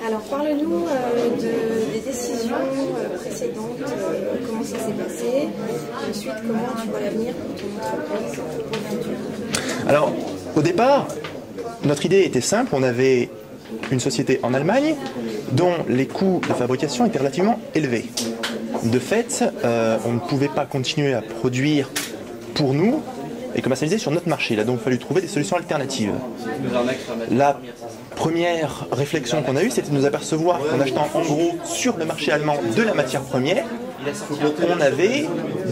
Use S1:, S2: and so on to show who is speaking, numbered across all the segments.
S1: Alors parle-nous des décisions précédentes, comment ça s'est passé, ensuite comment tu vois l'avenir pour ton entreprise pour le futur.
S2: Alors au départ, notre idée était simple, on avait une société en Allemagne dont les coûts de fabrication étaient relativement élevés. De fait, on ne pouvait pas continuer à produire pour nous et commercialiser sur notre marché. Il a donc fallu trouver des solutions alternatives. La première réflexion qu'on a eue, c'était de nous apercevoir qu'en achetant en gros sur le marché allemand de la matière première, on avait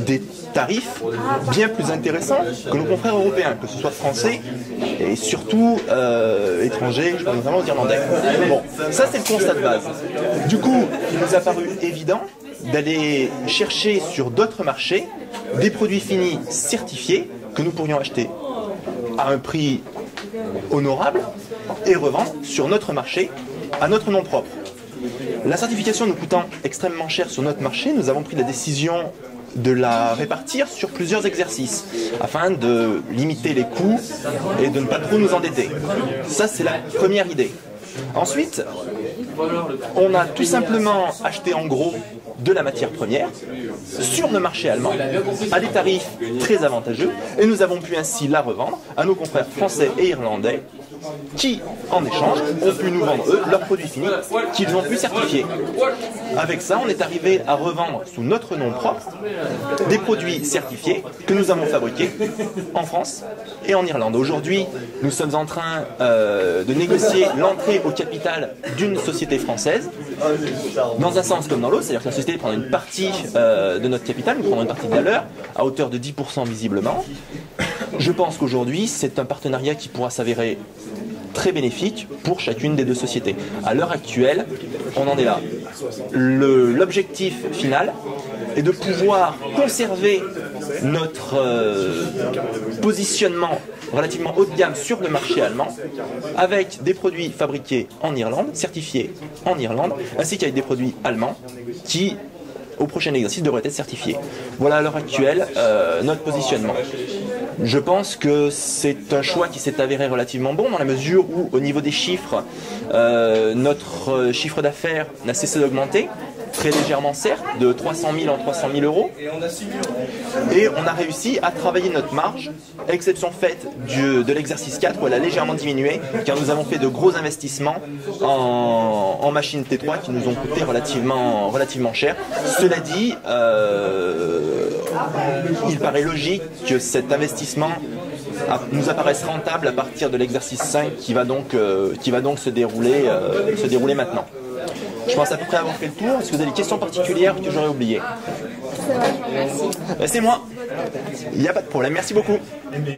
S2: des tarifs bien plus intéressants que nos confrères européens, que ce soit français et surtout étrangers, je pense notamment aux Irlandais. Bon, ça c'est le constat de base. Du coup, il nous a paru évident d'aller chercher sur d'autres marchés des produits finis certifiés que nous pourrions acheter à un prix honorable et revendre sur notre marché à notre nom propre. La certification nous coûtant extrêmement cher sur notre marché, nous avons pris la décision de la répartir sur plusieurs exercices afin de limiter les coûts et de ne pas trop nous endetter. Ça, c'est la première idée. Ensuite, on a tout simplement acheté en gros de la matière première sur le marché allemand à des tarifs très avantageux et nous avons pu ainsi la revendre à nos confrères français et irlandais qui, en échange, ont pu nous vendre, eux, leurs produits finis qu'ils ont pu certifier. Avec ça, on est arrivé à revendre sous notre nom propre des produits certifiés que nous avons fabriqués en France et en Irlande. Aujourd'hui, nous sommes en train de négocier l'entrée au capital d'une société française, dans un sens comme dans l'autre, c'est-à-dire que la société prend une partie de notre capital, nous prenons une partie de la leur, à hauteur de 10% visiblement. Je pense qu'aujourd'hui, c'est un partenariat qui pourra s'avérer très bénéfique pour chacune des deux sociétés. À l'heure actuelle, on en est là. L'objectif final est de pouvoir conserver notre positionnement relativement haut de gamme sur le marché allemand avec des produits fabriqués en Irlande, certifiés en Irlande, ainsi qu'avec des produits allemands qui, au prochain exercice, devraient être certifiés. Voilà à l'heure actuelle notre positionnement. Je pense que c'est un choix qui s'est avéré relativement bon dans la mesure où, au niveau des chiffres, notre chiffre d'affaires n'a cessé d'augmenter, très légèrement certes, de 300 000 en 300 000 euros. Et on a réussi à travailler notre marge, à exception faite de l'exercice 4 où elle a légèrement diminué, car nous avons fait de gros investissements en machines T3 qui nous ont coûté relativement cher. Cela dit, il paraît logique que cet investissement nous apparaisse rentable à partir de l'exercice 5 qui va donc se dérouler maintenant. Je pense à peu près avoir fait le tour. Est-ce que vous avez des questions particulières que j'aurais oubliées?
S1: Ça va, merci.
S2: C'est moi. Il n'y a pas de problème. Merci beaucoup.